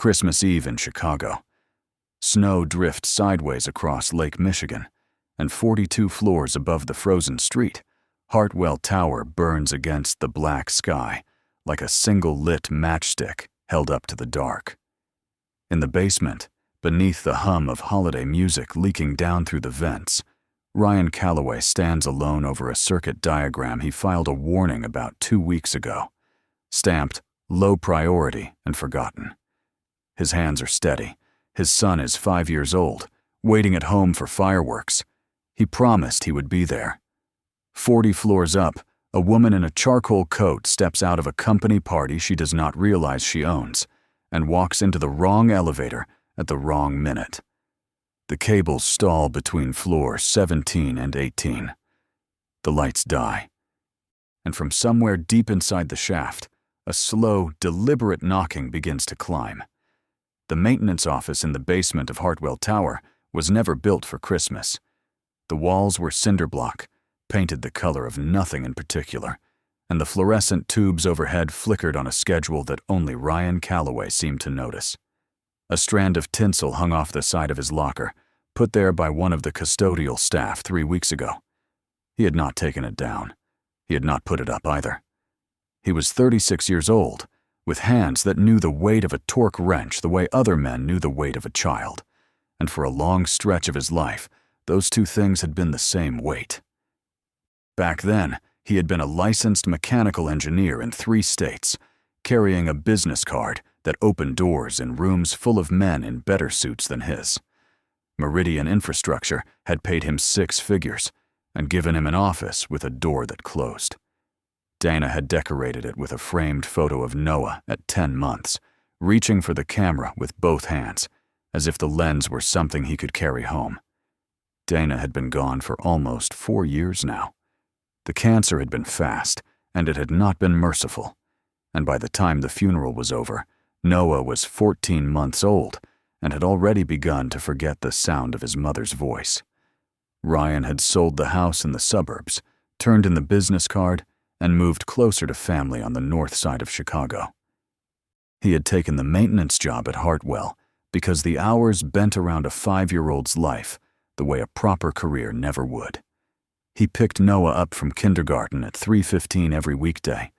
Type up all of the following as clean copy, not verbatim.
Christmas Eve in Chicago. Snow drifts sideways across Lake Michigan, and 42 floors above the frozen street, Hartwell Tower burns against the black sky like a single lit matchstick held up to the dark. In the basement, beneath the hum of holiday music leaking down through the vents, Ryan Calloway stands alone over a circuit diagram he filed a warning about 2 weeks ago, stamped low priority and forgotten. His hands are steady. His son is 5 years old, waiting at home for fireworks. He promised he would be there. 40 floors up, a woman in a charcoal coat steps out of a company party she does not realize she owns and walks into the wrong elevator at the wrong minute. The cables stall between floors 17 and 18. The lights die. And from somewhere deep inside the shaft, a slow, deliberate knocking begins to climb. The maintenance office in the basement of Hartwell Tower was never built for Christmas. The walls were cinder block, painted the color of nothing in particular, and the fluorescent tubes overhead flickered on a schedule that only Ryan Calloway seemed to notice. A strand of tinsel hung off the side of his locker, put there by one of the custodial staff 3 weeks ago. He had not taken it down. He had not put it up either. He was 36 years old, with hands that knew the weight of a torque wrench the way other men knew the weight of a child, and for a long stretch of his life, those two things had been the same weight. Back then, he had been a licensed mechanical engineer in 3 states, carrying a business card that opened doors in rooms full of men in better suits than his. Meridian Infrastructure had paid him 6 figures and given him an office with a door that closed. Dana had decorated it with a framed photo of Noah at 10 months, reaching for the camera with both hands, as if the lens were something he could carry home. Dana had been gone for almost 4 years now. The cancer had been fast, and it had not been merciful. And by the time the funeral was over, Noah was 14 months old and had already begun to forget the sound of his mother's voice. Ryan had sold the house in the suburbs, turned in the business card, and moved closer to family on the north side of Chicago. He had taken the maintenance job at Hartwell because the hours bent around a 5-year-old's life the way a proper career never would. He picked Noah up from kindergarten at 3:15 every weekday.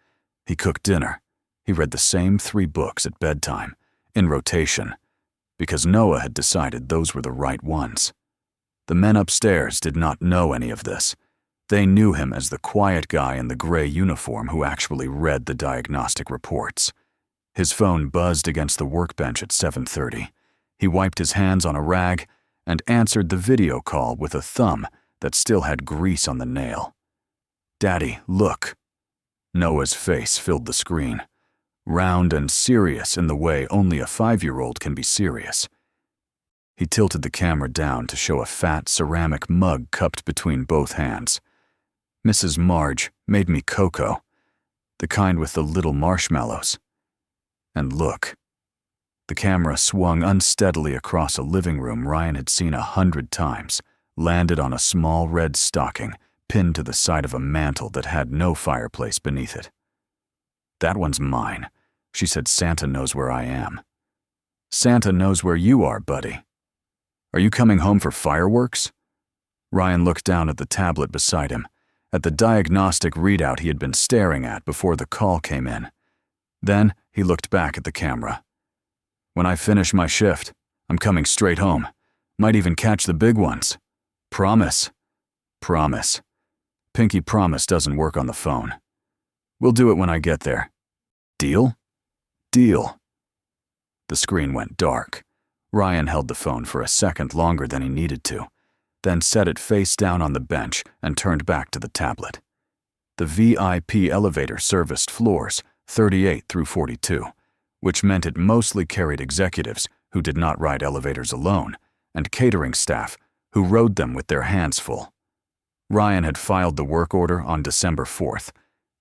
He cooked dinner. He read the same 3 books at bedtime, in rotation, because Noah had decided those were the right ones. The men upstairs did not know any of this. They knew him as the quiet guy in the gray uniform who actually read the diagnostic reports. His phone buzzed against the workbench at 7:30. He wiped his hands on a rag and answered the video call with a thumb that still had grease on the nail. "Daddy, look." Noah's face filled the screen, round and serious in the way only a 5-year-old can be serious. He tilted the camera down to show a fat ceramic mug cupped between both hands. "Mrs. Marge made me cocoa, the kind with the little marshmallows. And look." The camera swung unsteadily across a living room Ryan had seen 100 times, landed on a small red stocking pinned to the side of a mantel that had no fireplace beneath it. "That one's mine," she said. "Santa knows where I am." "Santa knows where you are, buddy. Are you coming home for fireworks?" Ryan looked down at the tablet beside him, at the diagnostic readout he had been staring at before the call came in. Then he looked back at the camera. "When I finish my shift, I'm coming straight home. Might even catch the big ones. Promise." "Promise." Pinky promise doesn't work on the phone. "We'll do it when I get there. Deal?" "Deal." The screen went dark. Ryan held the phone for a second longer than he needed to, then set it face down on the bench and turned back to the tablet. The VIP elevator serviced floors 38 through 42, which meant it mostly carried executives who did not ride elevators alone, and catering staff who rode them with their hands full. Ryan had filed the work order on December 4th.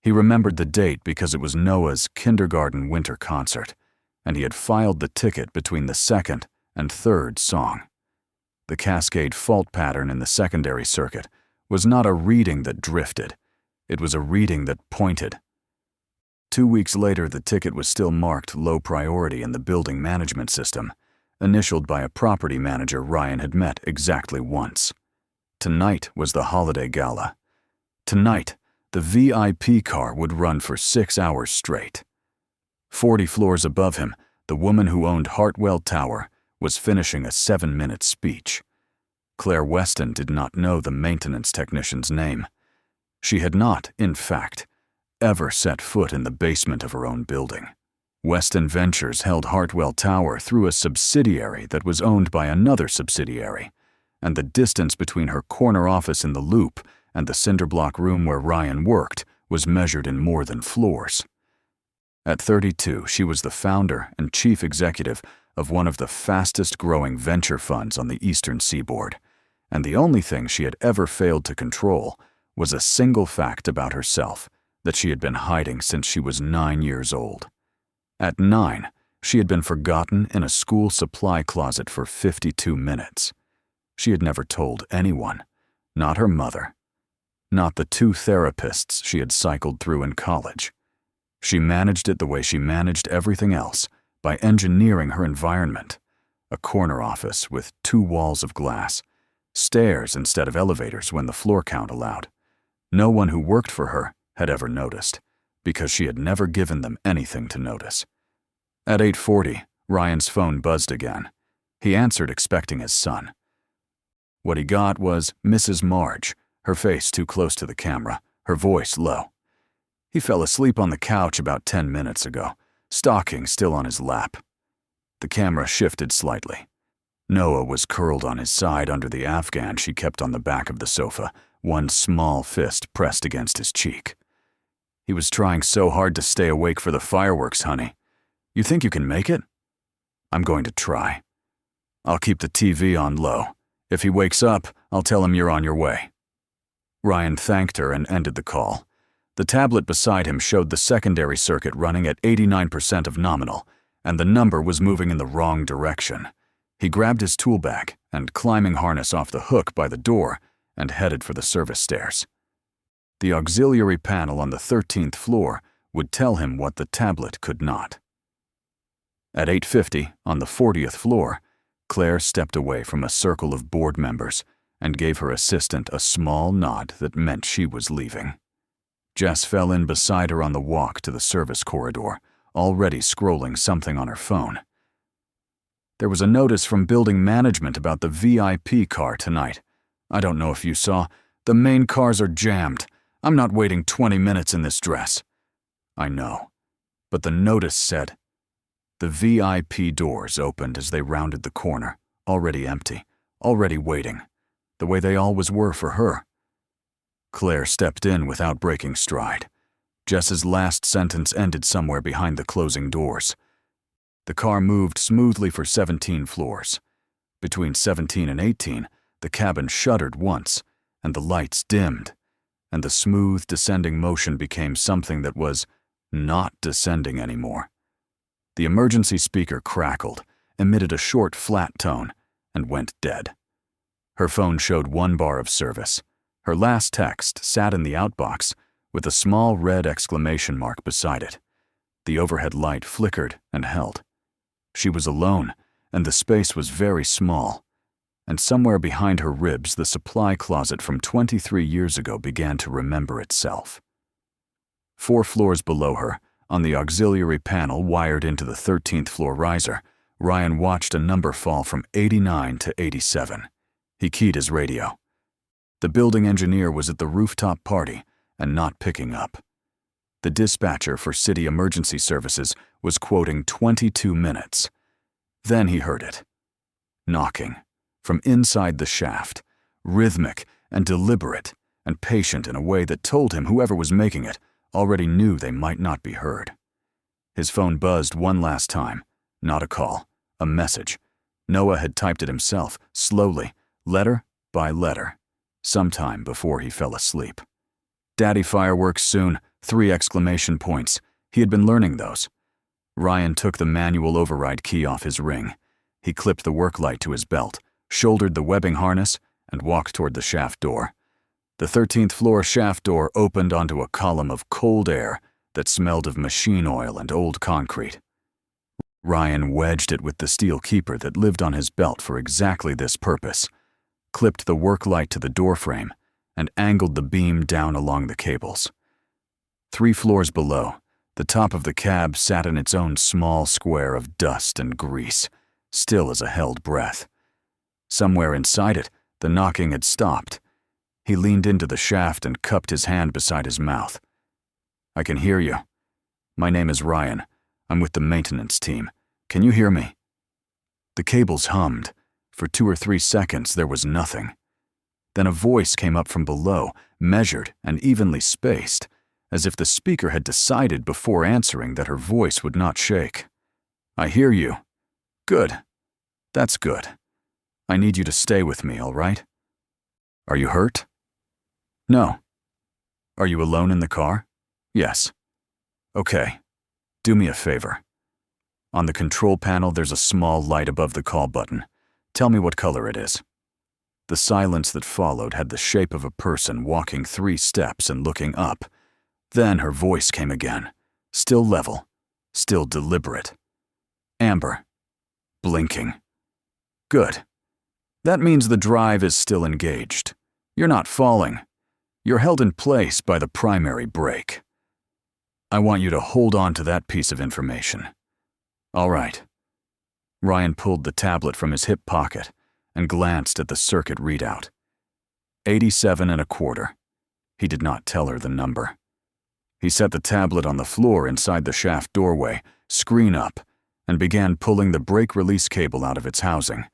He remembered the date because it was Noah's kindergarten winter concert, and he had filed the ticket between the 2nd and 3rd song. The cascade fault pattern in the secondary circuit was not a reading that drifted. It was a reading that pointed. 2 weeks later, the ticket was still marked low priority in the building management system, initialed by a property manager Ryan had met exactly once. Tonight was the holiday gala. Tonight, the VIP car would run for 6 hours straight. 40 floors above him, the woman who owned Hartwell Tower was finishing a 7-minute speech. Claire Weston did not know the maintenance technician's name. She had not, in fact, ever set foot in the basement of her own building. Weston Ventures held Hartwell Tower through a subsidiary that was owned by another subsidiary, and the distance between her corner office in the Loop and the cinderblock room where Ryan worked was measured in more than floors. At 32, she was the founder and chief executive of one of the fastest-growing venture funds on the eastern seaboard, and the only thing she had ever failed to control was a single fact about herself that she had been hiding since she was 9 years old. At 9, she had been forgotten in a school supply closet for 52 minutes. She had never told anyone, not her mother, not the 2 therapists she had cycled through in college. She managed it the way she managed everything else, by engineering her environment. A corner office with 2 walls of glass, stairs instead of elevators when the floor count allowed. No one who worked for her had ever noticed, because she had never given them anything to notice. At 8:40, Ryan's phone buzzed again. He answered expecting his son. What he got was Mrs. Marge, her face too close to the camera, her voice low. He fell asleep on the couch about 10 minutes ago, stocking still on his lap. The camera shifted slightly. Noah was curled on his side under the Afghan she kept on the back of the sofa, one small fist pressed against his cheek. He was trying so hard to stay awake for the fireworks, honey. You think you can make it? I'm going to try. I'll keep the TV on low. If he wakes up, I'll tell him you're on your way. Ryan thanked her and ended the call. The tablet beside him showed the secondary circuit running at 89% of nominal, and the number was moving in the wrong direction. He grabbed his tool bag and, climbing harness off the hook by the door, and headed for the service stairs. The auxiliary panel on the 13th floor would tell him what the tablet could not. At 8:50, on the 40th floor, Claire stepped away from a circle of board members and gave her assistant a small nod that meant she was leaving. Jess fell in beside her on the walk to the service corridor, already scrolling something on her phone. There was a notice from building management about the VIP car tonight. I don't know if you saw. The main cars are jammed. I'm not waiting 20 minutes in this dress. I know. But the notice said, the VIP doors opened as they rounded the corner, already empty, already waiting, the way they always were for her. Claire stepped in without breaking stride. Jess's last sentence ended somewhere behind the closing doors. The car moved smoothly for 17 floors. Between 17 and 18, the cabin shuddered once, and the lights dimmed, and the smooth descending motion became something that was not descending anymore. The emergency speaker crackled, emitted a short, flat tone, and went dead. Her phone showed 1 bar of service. Her last text sat in the outbox with a small red exclamation mark beside it. The overhead light flickered and held. She was alone, and the space was very small. And somewhere behind her ribs, the supply closet from 23 years ago began to remember itself. 4 floors below her, on the auxiliary panel wired into the 13th floor riser, Ryan watched a number fall from 89 to 87. He keyed his radio. The building engineer was at the rooftop party and not picking up. The dispatcher for city emergency services was quoting 22 minutes. Then he heard it. Knocking. From inside the shaft. Rhythmic and deliberate and patient in a way that told him whoever was making it already knew they might not be heard. His phone buzzed one last time. Not a call. A message. Noah had typed it himself, slowly, letter by letter, sometime before he fell asleep. Daddy fireworks soon, 3 exclamation points. He had been learning those. Ryan took the manual override key off his ring. He clipped the work light to his belt, shouldered the webbing harness, and walked toward the shaft door. The 13th floor shaft door opened onto a column of cold air that smelled of machine oil and old concrete. Ryan wedged it with the steel keeper that lived on his belt for exactly this purpose, clipped the work light to the doorframe, and angled the beam down along the cables. 3 floors below, the top of the cab sat in its own small square of dust and grease, still as a held breath. Somewhere inside it, the knocking had stopped. He leaned into the shaft and cupped his hand beside his mouth. "I can hear you. My name is Ryan. I'm with the maintenance team. Can you hear me?" The cables hummed. For 2 or 3 seconds, there was nothing. Then a voice came up from below, measured and evenly spaced, as if the speaker had decided before answering that her voice would not shake. "I hear you. Good. That's good. I need you to stay with me, all right? Are you hurt?" "No." "Are you alone in the car?" "Yes." "Okay. Do me a favor. On the control panel, there's a small light above the call button. Tell me what color it is." The silence that followed had the shape of a person walking 3 steps and looking up. Then her voice came again, still level, still deliberate. "Amber." Blinking. "Good. That means the drive is still engaged. You're not falling. You're held in place by the primary brake. I want you to hold on to that piece of information." "All right." Ryan pulled the tablet from his hip pocket and glanced at the circuit readout. 87 1/4. He did not tell her the number. He set the tablet on the floor inside the shaft doorway, screen up, and began pulling the brake release cable out of its housing.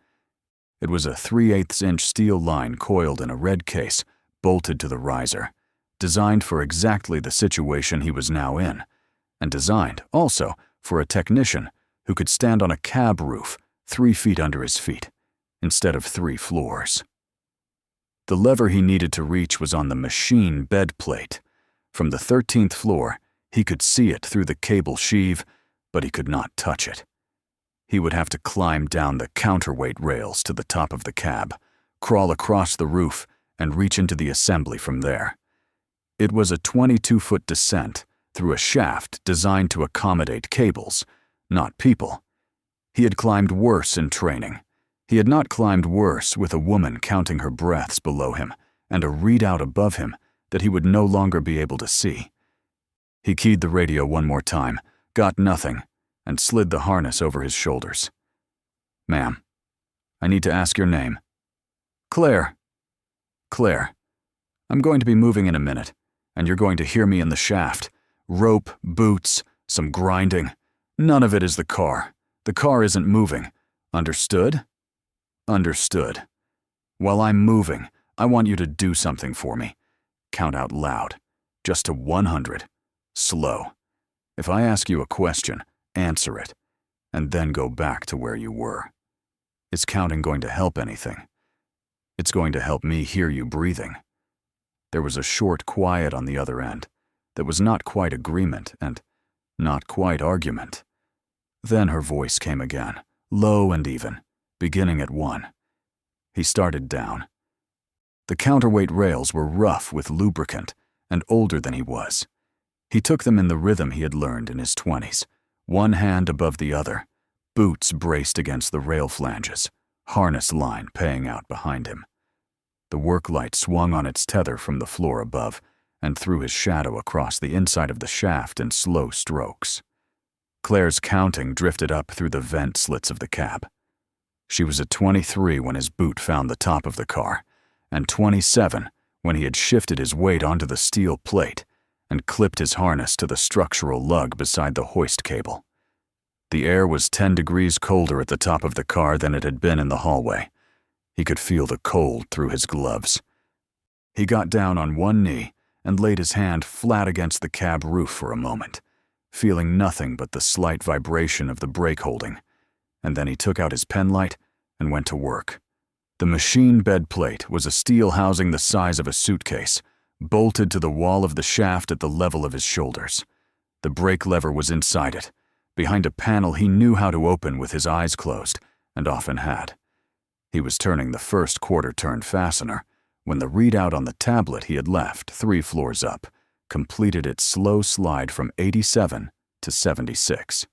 It was a 3/8 inch steel line coiled in a red case, bolted to the riser, designed for exactly the situation he was now in, and designed, also, for a technician who could stand on a cab roof 3 feet under his feet, instead of 3 floors. The lever he needed to reach was on the machine bed plate. From the 13th floor, he could see it through the cable sheave, but he could not touch it. He would have to climb down the counterweight rails to the top of the cab, crawl across the roof, and reach into the assembly from there. It was a 22-foot descent through a shaft designed to accommodate cables, not people. He had climbed worse in training. He had not climbed worse with a woman counting her breaths below him and a readout above him that he would no longer be able to see. He keyed the radio one more time, got nothing, and slid the harness over his shoulders. "Ma'am, I need to ask your name." "Claire." "Claire, I'm going to be moving in a minute, and you're going to hear me in the shaft. Rope, boots, some grinding. None of it is the car. The car isn't moving. Understood?" "Understood. While I'm moving, I want you to do something for me. Count out loud, just to 100. Slow. If I ask you a question, answer it, and then go back to where you were. Is counting going to help anything? It's going to help me hear you breathing." There was a short quiet on the other end that was not quite agreement and not quite argument. Then her voice came again, low and even, beginning at 1. He started down. The counterweight rails were rough with lubricant and older than he was. He took them in the rhythm he had learned in his 20s, one hand above the other, boots braced against the rail flanges, harness line paying out behind him. The work light swung on its tether from the floor above and threw his shadow across the inside of the shaft in slow strokes. Claire's counting drifted up through the vent slits of the cab. She was at 23 when his boot found the top of the car, and 27 when he had shifted his weight onto the steel plate and clipped his harness to the structural lug beside the hoist cable. The air was 10 degrees colder at the top of the car than it had been in the hallway. He could feel the cold through his gloves. He got down on one knee and laid his hand flat against the cab roof for a moment, feeling nothing but the slight vibration of the brake holding, and then he took out his penlight and went to work. The machine bed plate was a steel housing the size of a suitcase, bolted to the wall of the shaft at the level of his shoulders. The brake lever was inside it, behind a panel he knew how to open with his eyes closed, and often had. He was turning the first quarter-turn fastener when the readout on the tablet he had left 3 floors up completed its slow slide from 87 to 76.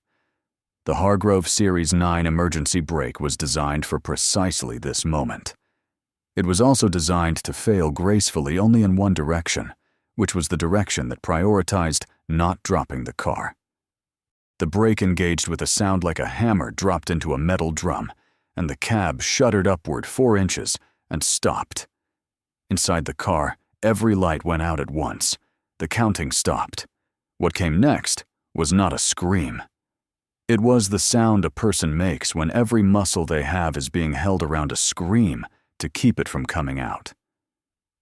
The Hargrove Series 9 emergency brake was designed for precisely this moment. It was also designed to fail gracefully only in one direction, which was the direction that prioritized not dropping the car. The brake engaged with a sound like a hammer dropped into a metal drum, and the cab shuddered upward 4 inches and stopped. Inside the car, every light went out at once. The counting stopped. What came next was not a scream. It was the sound a person makes when every muscle they have is being held around a scream to keep it from coming out.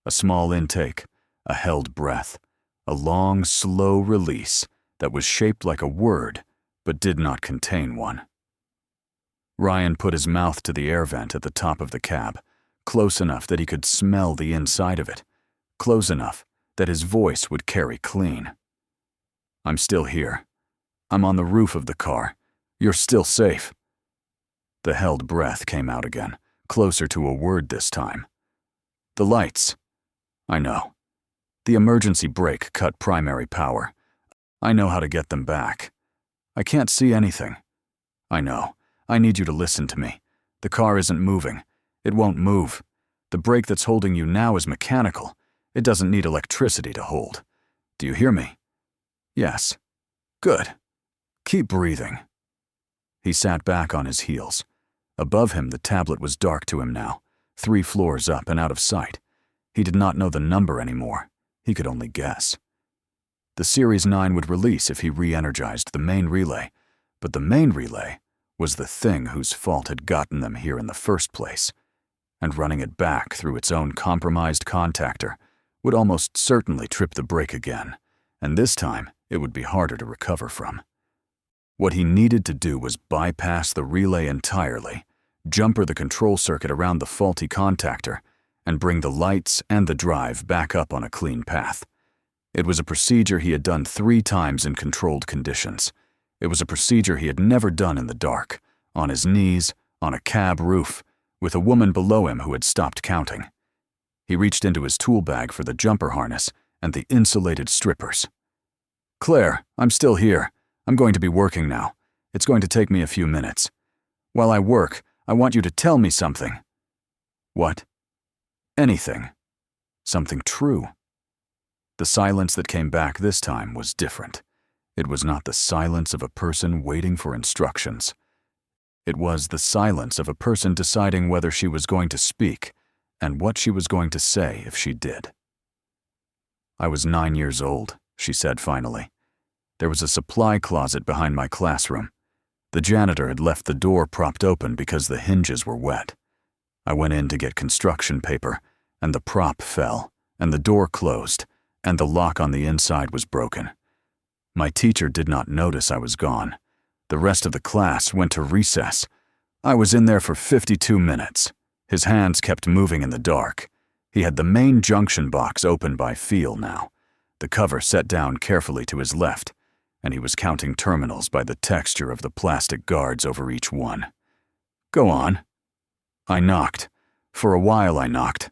A small intake, a held breath, a long, slow release that was shaped like a word but did not contain one. Ryan put his mouth to the air vent at the top of the cab, close enough that he could smell the inside of it, close enough that his voice would carry clean. "I'm still here. I'm on the roof of the car. You're still safe." The held breath came out again, closer to a word this time. "The lights. I know. The emergency brake cut primary power. I know how to get them back. I can't see anything. I know. I need you to listen to me. The car isn't moving. It won't move. The brake that's holding you now is mechanical. It doesn't need electricity to hold. Do you hear me?" "Yes." "Good. Keep breathing." He sat back on his heels. Above him, the tablet was dark to him now, 3 floors up and out of sight. He did not know the number anymore. He could only guess. The Series 9 would release if he re-energized the main relay, but the main relay was the thing whose fault had gotten them here in the first place, and running it back through its own compromised contactor would almost certainly trip the brake again, and this time it would be harder to recover from. What he needed to do was bypass the relay entirely, jumper the control circuit around the faulty contactor, and bring the lights and the drive back up on a clean path. It was a procedure he had done 3 times in controlled conditions. It was a procedure he had never done in the dark, on his knees, on a cab roof, with a woman below him who had stopped counting. He reached into his tool bag for the jumper harness and the insulated strippers. "Claire, I'm still here. I'm going to be working now. It's going to take me a few minutes. While I work, I want you to tell me something." "What?" "Anything. Something true." The silence that came back this time was different. It was not the silence of a person waiting for instructions. It was the silence of a person deciding whether she was going to speak and what she was going to say if she did. "I was 9 years old," she said finally. "There was a supply closet behind my classroom. The janitor had left the door propped open because the hinges were wet. I went in to get construction paper, and the prop fell, and the door closed, and the lock on the inside was broken. My teacher did not notice I was gone. The rest of the class went to recess. I was in there for 52 minutes. His hands kept moving in the dark. He had the main junction box open by feel now, the cover set down carefully to his left, and he was counting terminals by the texture of the plastic guards over each one. Go on." "I knocked. For a while I knocked.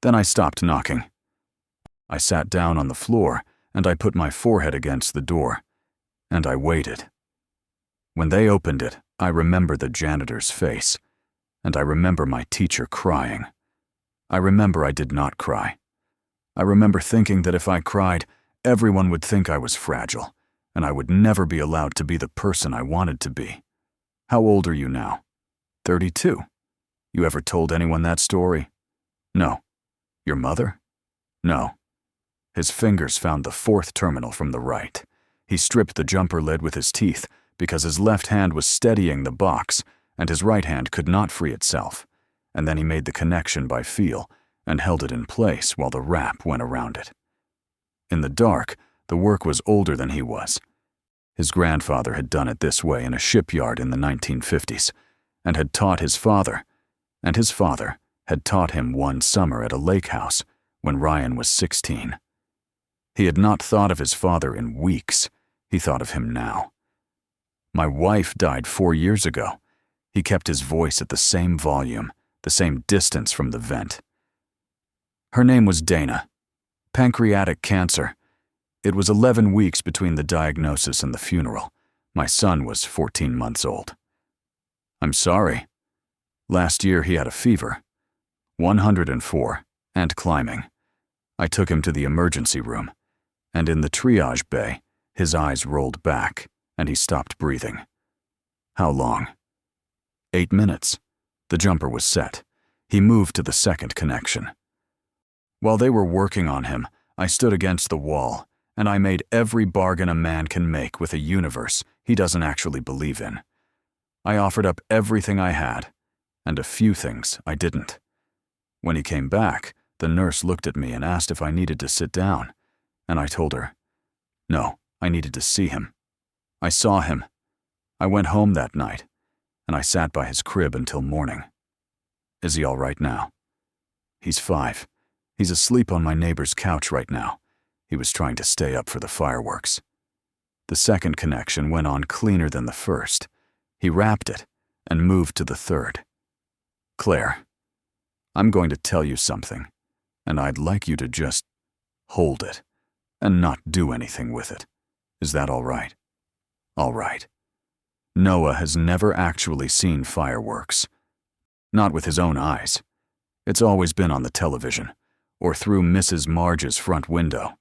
Then I stopped knocking. I sat down on the floor, and I put my forehead against the door, and I waited. When they opened it, I remember the janitor's face, and I remember my teacher crying. I remember I did not cry. I remember thinking that if I cried, everyone would think I was fragile, and I would never be allowed to be the person I wanted to be. How old are you now?" 32. "You ever told anyone that story?" "No." "Your mother?" "No." His fingers found the 4th terminal from the right. He stripped the jumper lid with his teeth because his left hand was steadying the box and his right hand could not free itself, and then he made the connection by feel and held it in place while the wrap went around it. In the dark, the work was older than he was. His grandfather had done it this way in a shipyard in the 1950s, and had taught his father, and his father had taught him one summer at a lake house when Ryan was 16. He had not thought of his father in weeks. He thought of him now. "My wife died 4 years ago." He kept his voice at the same volume, the same distance from the vent. "Her name was Dana. Pancreatic cancer. It was 11 weeks between the diagnosis and the funeral. My son was 14 months old. I'm sorry. Last year he had a fever, 104, and climbing. I took him to the emergency room, and in the triage bay, his eyes rolled back, and he stopped breathing. How long? 8 minutes. The jumper was set. He moved to the second connection. While they were working on him, I stood against the wall, and I made every bargain a man can make with a universe he doesn't actually believe in. I offered up everything I had, and a few things I didn't. When he came back, the nurse looked at me and asked if I needed to sit down, and I told her, no, I needed to see him. I saw him. I went home that night, and I sat by his crib until morning. Is he all right now? He's 5. He's asleep on my neighbor's couch right now. He was trying to stay up for the fireworks. The second connection went on cleaner than the first. He wrapped it and moved to the third. Claire, I'm going to tell you something, and I'd like you to just hold it and not do anything with it. Is that all right? All right. Noah has never actually seen fireworks. Not with his own eyes. It's always been on the television, or through Mrs. Marge's front window.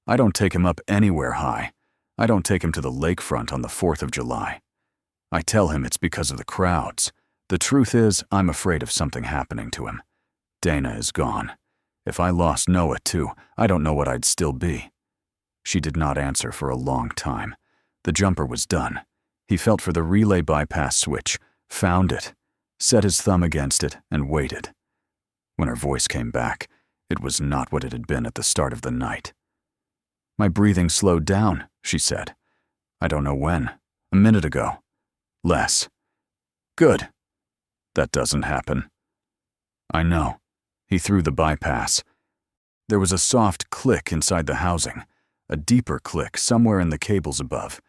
I don't take him up anywhere high. I don't take him to the lakefront on the 4th of July. I tell him it's because of the crowds. The truth is, I'm afraid of something happening to him. Dana is gone. If I lost Noah too, I don't know what I'd still be. She did not answer for a long time. The jumper was done. He felt for the relay bypass switch, found it, set his thumb against it, and waited. When her voice came back, it was not what it had been at the start of the night. My breathing slowed down, she said. I don't know when. A minute ago. Less. Good. That doesn't happen. I know. He threw the bypass. There was a soft click inside the housing, a deeper click somewhere in the cables above,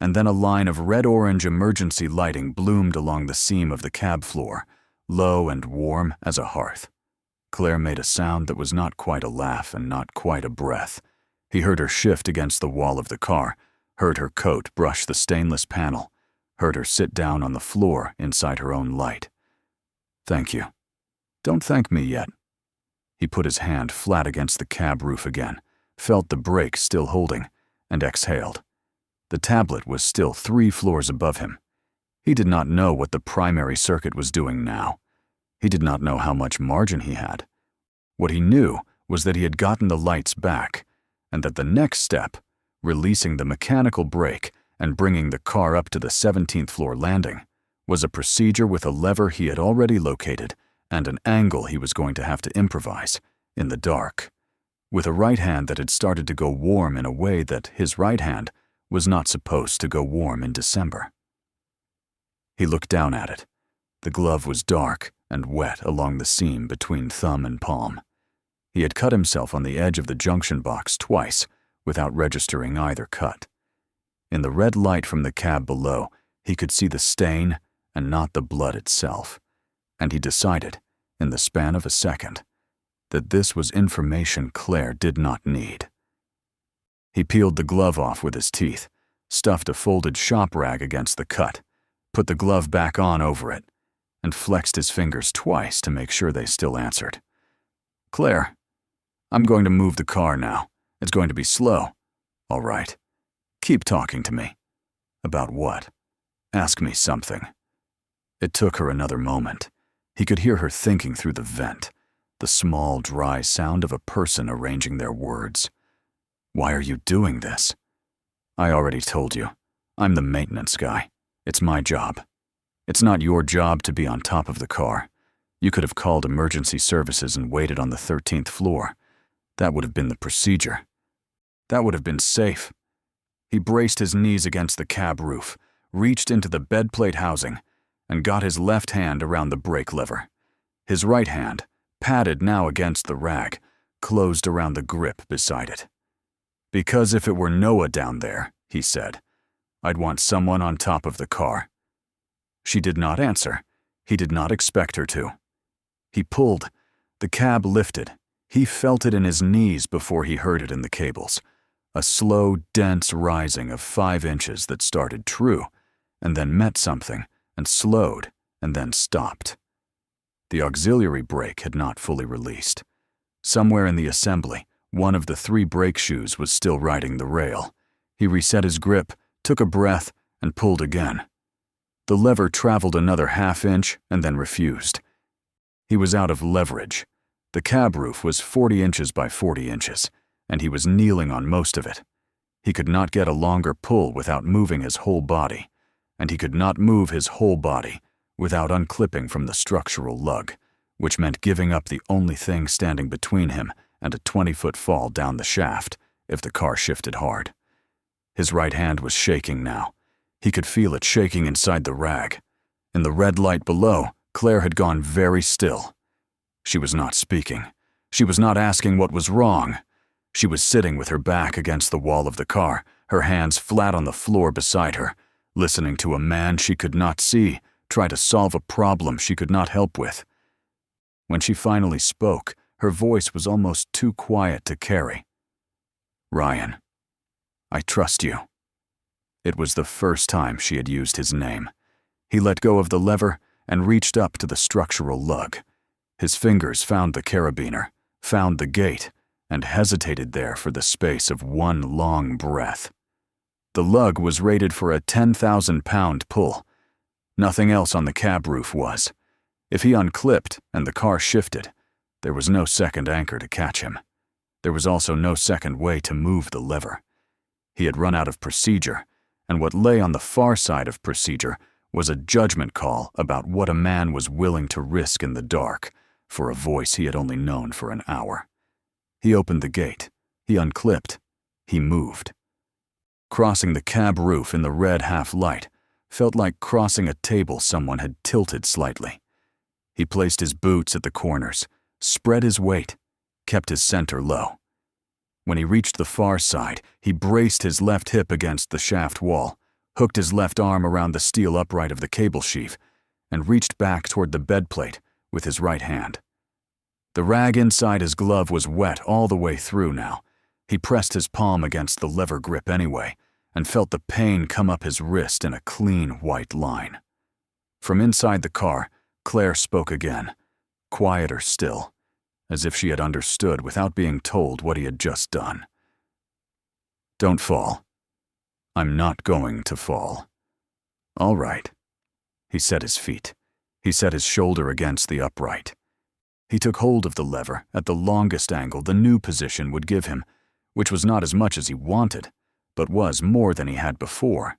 and then a line of red-orange emergency lighting bloomed along the seam of the cab floor, low and warm as a hearth. Claire made a sound that was not quite a laugh and not quite a breath. He heard her shift against the wall of the car, heard her coat brush the stainless panel, heard her sit down on the floor inside her own light. Thank you. Don't thank me yet. He put his hand flat against the cab roof again, felt the brake still holding, and exhaled. The tablet was still 3 floors above him. He did not know what the primary circuit was doing now. He did not know how much margin he had. What he knew was that he had gotten the lights back, and that the next step, releasing the mechanical brake and bringing the car up to the 17th floor landing, was a procedure with a lever he had already located and an angle he was going to have to improvise, in the dark, with a right hand that had started to go warm in a way that his right hand was not supposed to go warm in December. He looked down at it. The glove was dark and wet along the seam between thumb and palm. He had cut himself on the edge of the junction box twice without registering either cut. In the red light from the cab below, he could see the stain and not the blood itself, and he decided, in the span of a second, that this was information Claire did not need. He peeled the glove off with his teeth, stuffed a folded shop rag against the cut, put the glove back on over it, and flexed his fingers twice to make sure they still answered. Claire, I'm going to move the car now. It's going to be slow. All right. Keep talking to me. About what? Ask me something. It took her another moment. He could hear her thinking through the vent, the small, dry sound of a person arranging their words. Why are you doing this? I already told you. I'm the maintenance guy. It's my job. It's not your job to be on top of the car. You could have called emergency services and waited on the 13th floor. That would have been the procedure. That would have been safe. He braced his knees against the cab roof, reached into the bedplate housing, and got his left hand around the brake lever. His right hand, padded now against the rag, closed around the grip beside it. Because if it were Noah down there, he said, I'd want someone on top of the car. She did not answer. He did not expect her to. He pulled. The cab lifted. He felt it in his knees before he heard it in the cables. A slow, dense rising of 5 inches that started true, and then met something, and slowed, and then stopped. The auxiliary brake had not fully released. Somewhere in the assembly, one of the 3 brake shoes was still riding the rail. He reset his grip, took a breath, and pulled again. The lever traveled another ½ inch and then refused. He was out of leverage. The cab roof was 40 inches by 40 inches, and he was kneeling on most of it. He could not get a longer pull without moving his whole body, and he could not move his whole body without unclipping from the structural lug, which meant giving up the only thing standing between him and a 20-foot fall down the shaft if the car shifted hard. His right hand was shaking now. He could feel it shaking inside the rag. In the red light below, Claire had gone very still. She was not speaking. She was not asking what was wrong. She was sitting with her back against the wall of the car, her hands flat on the floor beside her, listening to a man she could not see try to solve a problem she could not help with. When she finally spoke, her voice was almost too quiet to carry. "Ryan, I trust you." It was the first time she had used his name. He let go of the lever and reached up to the structural lug. His fingers found the carabiner, found the gate, and hesitated there for the space of one long breath. The lug was rated for a 10,000-pound pull. Nothing else on the cab roof was. If he unclipped and the car shifted, there was no second anchor to catch him. There was also no second way to move the lever. He had run out of procedure, and what lay on the far side of procedure was a judgment call about what a man was willing to risk in the dark for a voice he had only known for an hour. He opened the gate. He unclipped. He moved. Crossing the cab roof in the red half-light felt like crossing a table someone had tilted slightly. He placed his boots at the corners, spread his weight, kept his center low. When he reached the far side, he braced his left hip against the shaft wall, hooked his left arm around the steel upright of the cable sheaf, and reached back toward the bedplate with his right hand. The rag inside his glove was wet all the way through now. He pressed his palm against the lever grip anyway, and felt the pain come up his wrist in a clean white line. From inside the car, Claire spoke again, quieter still, as if she had understood without being told what he had just done. "Don't fall. I'm not going to fall." "All right." He set his feet. He set his shoulder against the upright. He took hold of the lever at the longest angle the new position would give him, which was not as much as he wanted, but was more than he had before,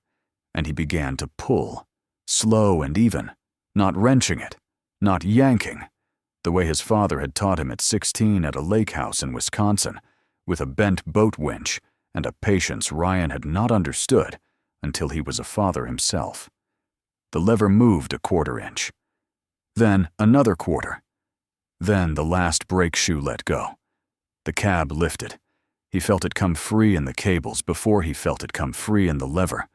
and he began to pull, slow and even, not wrenching it, not yanking, the way his father had taught him at 16 at a lake house in Wisconsin, with a bent boat winch and a patience Ryan had not understood until he was a father himself. The lever moved a 1/4 inch. Then another 1/4. Then the last brake shoe let go. The cab lifted. He felt it come free in the cables before he felt it come free in the lever.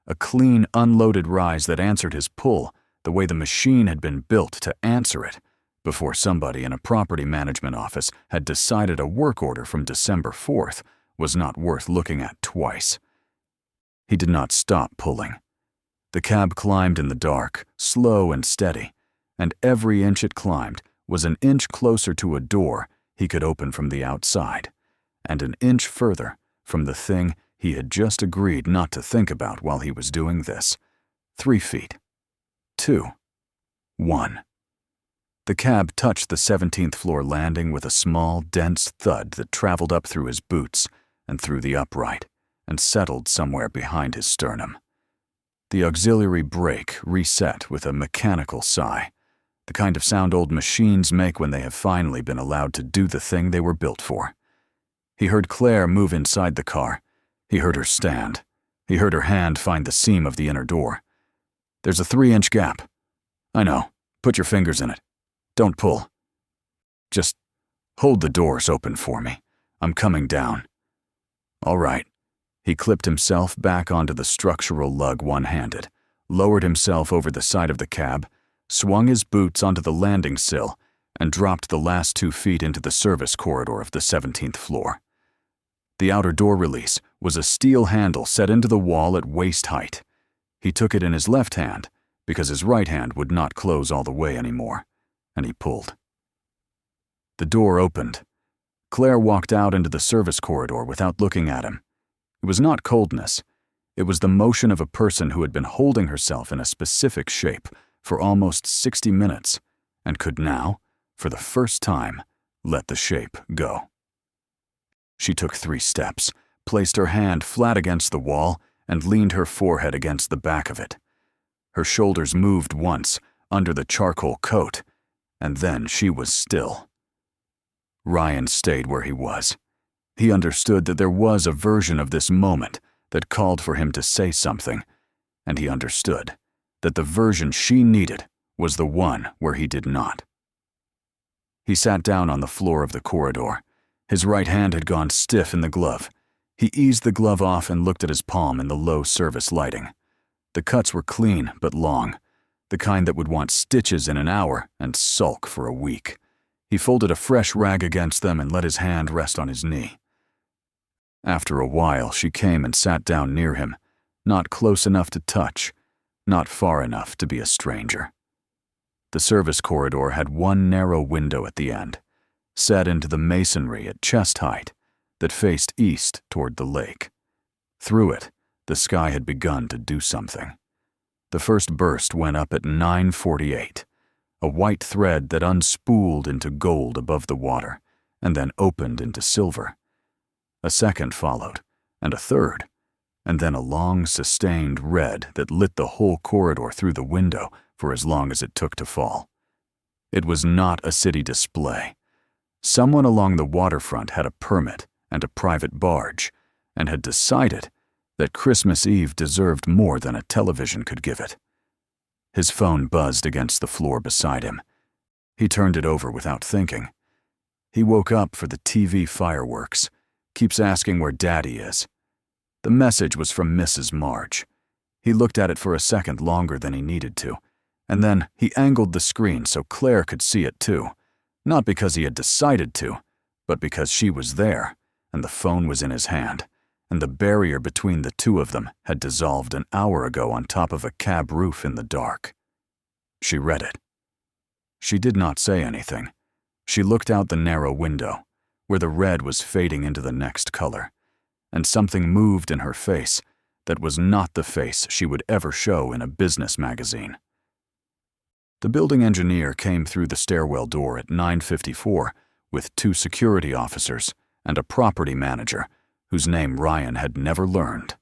A clean, unloaded rise that answered his pull the way the machine had been built to answer it before somebody in a property management office had decided a work order from December 4th was not worth looking at twice. He did not stop pulling. The cab climbed in the dark, slow and steady, and every inch it climbed was an inch closer to a door he could open from the outside, and an inch further from the thing he had just agreed not to think about while he was doing this. 3 feet. 2. 1. The cab touched the 17th floor landing with a small, dense thud that traveled up through his boots and through the upright and settled somewhere behind his sternum. The auxiliary brake reset with a mechanical sigh, the kind of sound old machines make when they have finally been allowed to do the thing they were built for. He heard Claire move inside the car. He heard her stand. He heard her hand find the seam of the inner door. "There's a 3-inch gap." "I know. Put your fingers in it. Don't pull. Just hold the doors open for me. I'm coming down." "All right." He clipped himself back onto the structural lug one-handed, lowered himself over the side of the cab, swung his boots onto the landing sill, and dropped the last 2 feet into the service corridor of the 17th floor. The outer door release was a steel handle set into the wall at waist height. He took it in his left hand because his right hand would not close all the way anymore, and he pulled. The door opened. Claire walked out into the service corridor without looking at him. It was not coldness. It was the motion of a person who had been holding herself in a specific shape for almost 60 minutes and could now, for the first time, let the shape go. She took 3 steps, placed her hand flat against the wall, and leaned her forehead against the back of it. Her shoulders moved once under the charcoal coat, and then she was still. Ryan stayed where he was. He understood that there was a version of this moment that called for him to say something, and he understood that the version she needed was the one where he did not. He sat down on the floor of the corridor. His right hand had gone stiff in the glove. He eased the glove off and looked at his palm in the low service lighting. The cuts were clean but long, the kind that would want stitches in an hour and sulk for a week. He folded a fresh rag against them and let his hand rest on his knee. After a while, she came and sat down near him, not close enough to touch, not far enough to be a stranger. The service corridor had one narrow window at the end, set into the masonry at chest height, that faced east toward the lake. Through it, the sky had begun to do something. The first burst went up at 9:48, a white thread that unspooled into gold above the water and then opened into silver. A second followed, and a third, and then a long, sustained red that lit the whole corridor through the window for as long as it took to fall. It was not a city display. Someone along the waterfront had a permit and a private barge, and had decided that Christmas Eve deserved more than a television could give it. His phone buzzed against the floor beside him. He turned it over without thinking. He woke up for the TV fireworks. Keeps asking where Daddy is. The message was from Mrs. March. He looked at it for a second longer than he needed to, and then he angled the screen so Claire could see it too, not because he had decided to, but because she was there, and the phone was in his hand, and the barrier between the two of them had dissolved an hour ago on top of a cab roof in the dark. She read it. She did not say anything. She looked out the narrow window, where the red was fading into the next color, and something moved in her face that was not the face she would ever show in a business magazine. The building engineer came through the stairwell door at 9:54 with 2 security officers and a property manager whose name Ryan had never learned.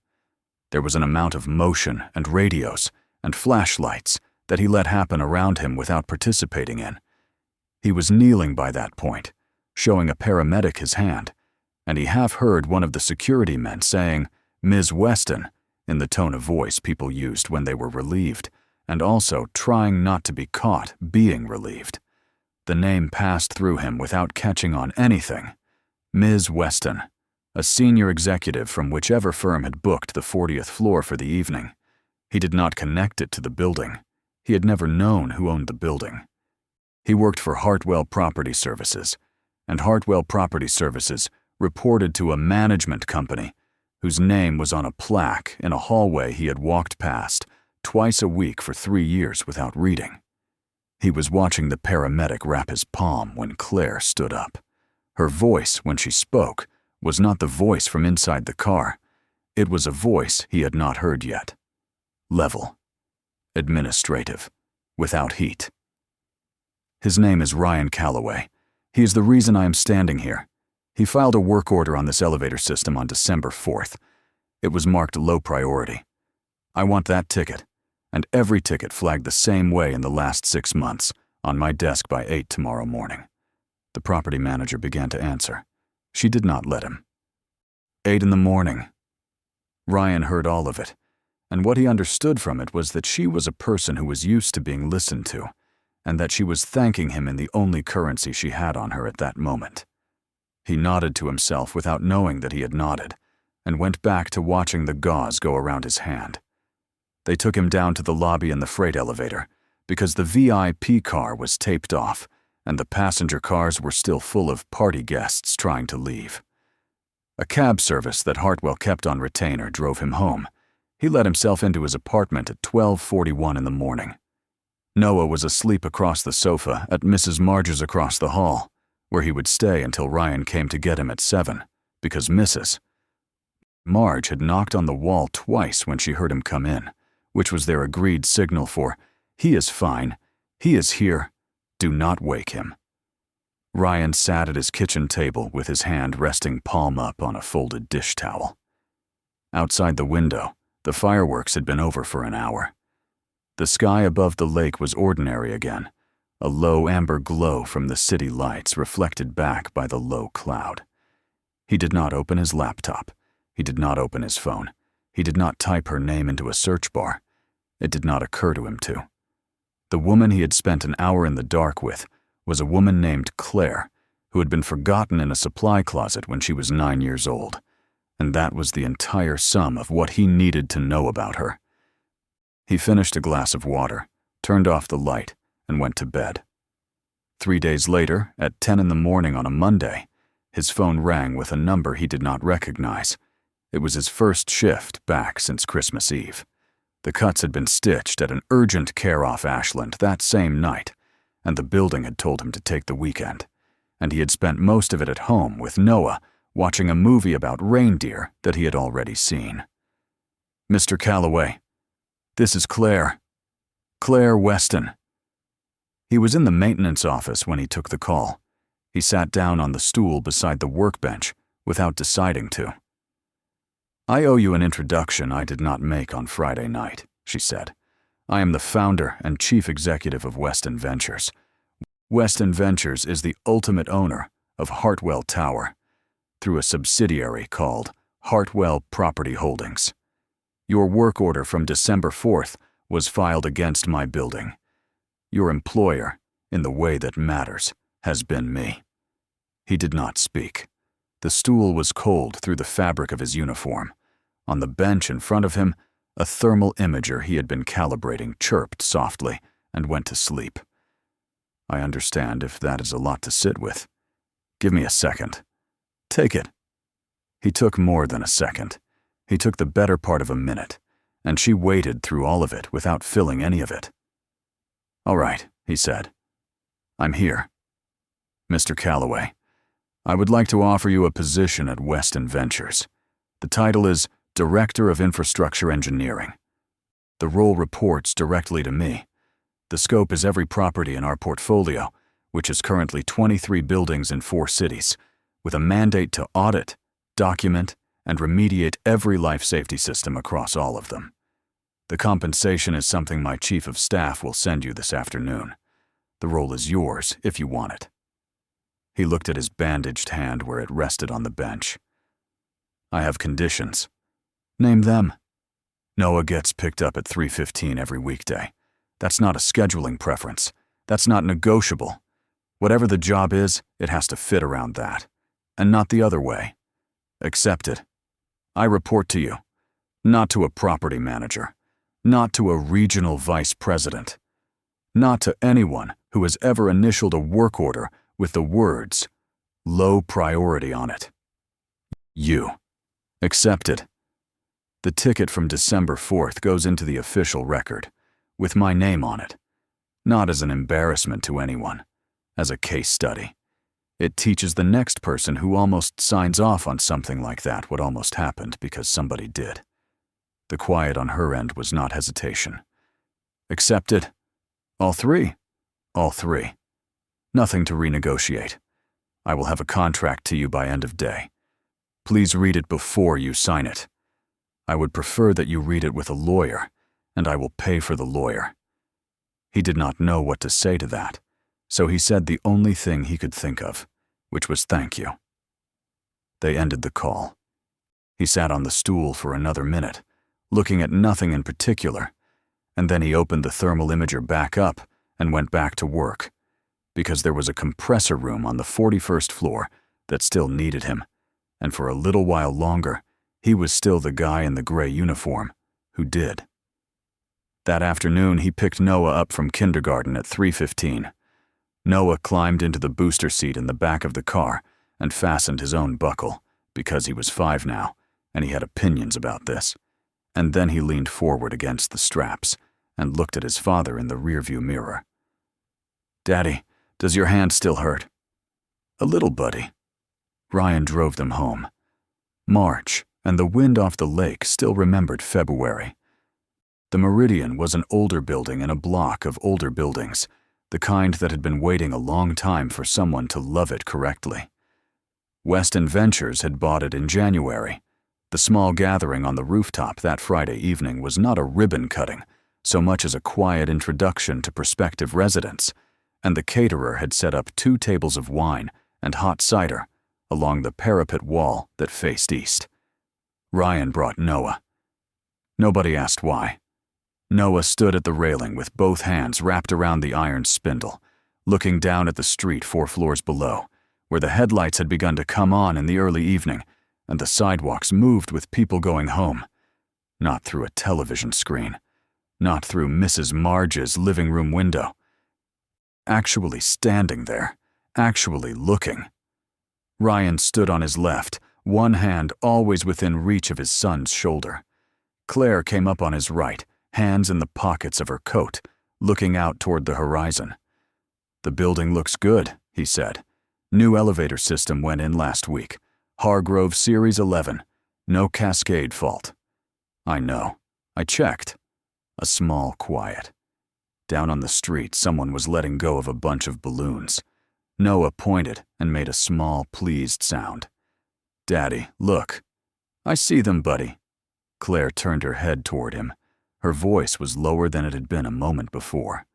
There was an amount of motion and radios and flashlights that he let happen around him without participating in. He was kneeling by that point, showing a paramedic his hand, and he half heard one of the security men saying, "Ms. Weston," in the tone of voice people used when they were relieved, and also trying not to be caught being relieved. The name passed through him without catching on anything. Ms. Weston, a senior executive from whichever firm had booked the 40th floor for the evening. He did not connect it to the building. He had never known who owned the building. He worked for Hartwell Property Services, and Hartwell Property Services reported to a management company whose name was on a plaque in a hallway he had walked past twice a week for 3 years without reading. He was watching the paramedic wrap his palm when Claire stood up. Her voice, when she spoke, was not the voice from inside the car. It was a voice he had not heard yet. Level. Administrative. Without heat. His name is Ryan Calloway. He is the reason I am standing here. He filed a work order on this elevator system on December 4th. It was marked low priority. I want that ticket, and every ticket flagged the same way in the last 6 months, on my desk by 8 tomorrow morning. The property manager began to answer. She did not let him. 8 in the morning. Ryan heard all of it, and what he understood from it was that she was a person who was used to being listened to, and that she was thanking him in the only currency she had on her at that moment. He nodded to himself without knowing that he had nodded, and went back to watching the gauze go around his hand. They took him down to the lobby in the freight elevator, because the VIP car was taped off, and the passenger cars were still full of party guests trying to leave. A cab service that Hartwell kept on retainer drove him home. He let himself into his apartment at 12:41 in the morning. Noah was asleep across the sofa at Mrs. Marge's across the hall, where he would stay until Ryan came to get him at 7, because Mrs. Marge had knocked on the wall twice when she heard him come in, which was their agreed signal for, "He is fine, he is here, do not wake him." Ryan sat at his kitchen table with his hand resting palm up on a folded dish towel. Outside the window, the fireworks had been over for an hour. The sky above the lake was ordinary again, a low amber glow from the city lights reflected back by the low cloud. He did not open his laptop. He did not open his phone. He did not type her name into a search bar. It did not occur to him to. The woman he had spent an hour in the dark with was a woman named Claire, who had been forgotten in a supply closet when she was 9 years old, and that was the entire sum of what he needed to know about her. He finished a glass of water, turned off the light, and went to bed. 3 days later, at 10 in the morning on a Monday, his phone rang with a number he did not recognize. It was his first shift back since Christmas Eve. The cuts had been stitched at an urgent care off Ashland that same night, and the building had told him to take the weekend, and he had spent most of it at home with Noah watching a movie about reindeer that he had already seen. "Mr. Calloway, this is Claire. Claire Weston." He was in the maintenance office when he took the call. He sat down on the stool beside the workbench without deciding to. "I owe you an introduction I did not make on Friday night," she said. "I am the founder and chief executive of Weston Ventures. Weston Ventures is the ultimate owner of Hartwell Tower, through a subsidiary called Hartwell Property Holdings. Your work order from December 4th was filed against my building. Your employer, in the way that matters, has been me." He did not speak. The stool was cold through the fabric of his uniform. On the bench in front of him, a thermal imager he had been calibrating chirped softly and went to sleep. "I understand if that is a lot to sit with. Give me a second." "Take it." He took more than a second. He took the better part of a minute, and she waited through all of it without filling any of it. "All right," he said. "I'm here. Mr. Calloway, I would like to offer you a position at Weston Ventures. The title is Director of Infrastructure Engineering. The role reports directly to me. The scope is every property in our portfolio, which is currently 23 buildings in 4 cities, with a mandate to audit, document, and remediate every life safety system across all of them. The compensation is something my chief of staff will send you this afternoon. The role is yours if you want it." He looked at his bandaged hand where it rested on the bench. "I have conditions." "Name them." "Noah gets picked up at 3:15 every weekday. That's not a scheduling preference. That's not negotiable. Whatever the job is, it has to fit around that, and not the other way. Accepted. I report to you, not to a property manager, not to a regional vice president, not to anyone who has ever initialed a work order with the words, 'low priority' on it. You. Accepted. The ticket from December 4th goes into the official record, with my name on it, not as an embarrassment to anyone, as a case study. It teaches the next person who almost signs off on something like that what almost happened because somebody did." The quiet on her end was not hesitation. "Accepted. All 3? All 3. Nothing to renegotiate. I will have a contract to you by end of day. Please read it before you sign it. I would prefer that you read it with a lawyer, and I will pay for the lawyer." He did not know what to say to that, so he said the only thing he could think of, which was thank you. They ended the call. He sat on the stool for another minute, looking at nothing in particular, and then he opened the thermal imager back up and went back to work, because there was a compressor room on the 41st floor that still needed him, and for a little while longer, he was still the guy in the gray uniform who did. That afternoon, he picked Noah up from kindergarten at 3:15. Noah climbed into the booster seat in the back of the car and fastened his own buckle, because he was 5 now, and he had opinions about this. And then he leaned forward against the straps and looked at his father in the rearview mirror. "Daddy, does your hand still hurt?" "A little, buddy." Ryan drove them home. March, and the wind off the lake still remembered February. The Meridian was an older building in a block of older buildings, the kind that had been waiting a long time for someone to love it correctly. Weston Ventures had bought it in January. The small gathering on the rooftop that Friday evening was not a ribbon cutting, so much as a quiet introduction to prospective residents, and the caterer had set up 2 tables of wine and hot cider along the parapet wall that faced east. Ryan brought Noah. Nobody asked why. Noah stood at the railing with both hands wrapped around the iron spindle, looking down at the street 4 floors below, where the headlights had begun to come on in the early evening, and the sidewalks moved with people going home. Not through a television screen. Not through Mrs. Marge's living room window. Actually standing there. Actually looking. Ryan stood on his left, one hand always within reach of his son's shoulder. Claire came up on his right, hands in the pockets of her coat, looking out toward the horizon. "The building looks good," he said. "New elevator system went in last week. Hargrove Series 11. No cascade fault." "I know. I checked." A small quiet. Down on the street, someone was letting go of a bunch of balloons. Noah pointed and made a small, pleased sound. "Daddy, look." "I see them, buddy." Claire turned her head toward him. Her voice was lower than it had been a moment before.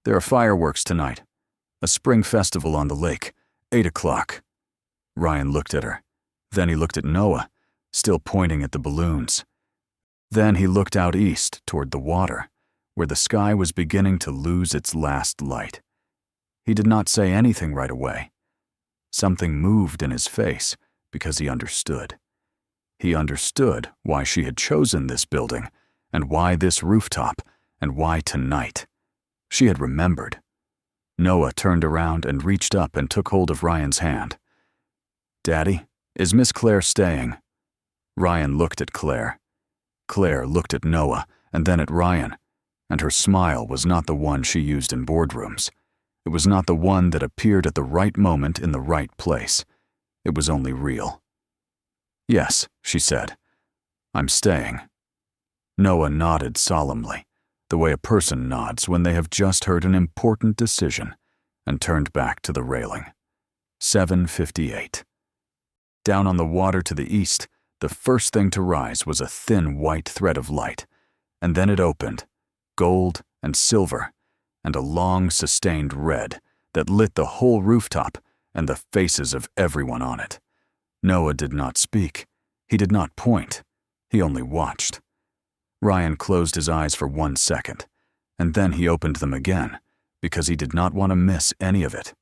"There are fireworks tonight. A spring festival on the lake. 8 o'clock. Ryan looked at her. Then he looked at Noah, still pointing at the balloons. Then he looked out east toward the water, where the sky was beginning to lose its last light. He did not say anything right away. Something moved in his face because he understood. He understood why she had chosen this building, and why this rooftop, and why tonight. She had remembered. Noah turned around and reached up and took hold of Ryan's hand. "Daddy, is Miss Claire staying?" Ryan looked at Claire. Claire looked at Noah and then at Ryan, and her smile was not the one she used in boardrooms. It was not the one that appeared at the right moment in the right place. It was only real. "Yes," she said. "I'm staying." Noah nodded solemnly, the way a person nods when they have just heard an important decision, and turned back to the railing. 7:58. Down on the water to the east, the first thing to rise was a thin white thread of light, and then it opened, gold and silver, and a long, sustained red that lit the whole rooftop and the faces of everyone on it. Noah did not speak. He did not point. He only watched. Ryan closed his eyes for 1 second, and then he opened them again, because he did not want to miss any of it.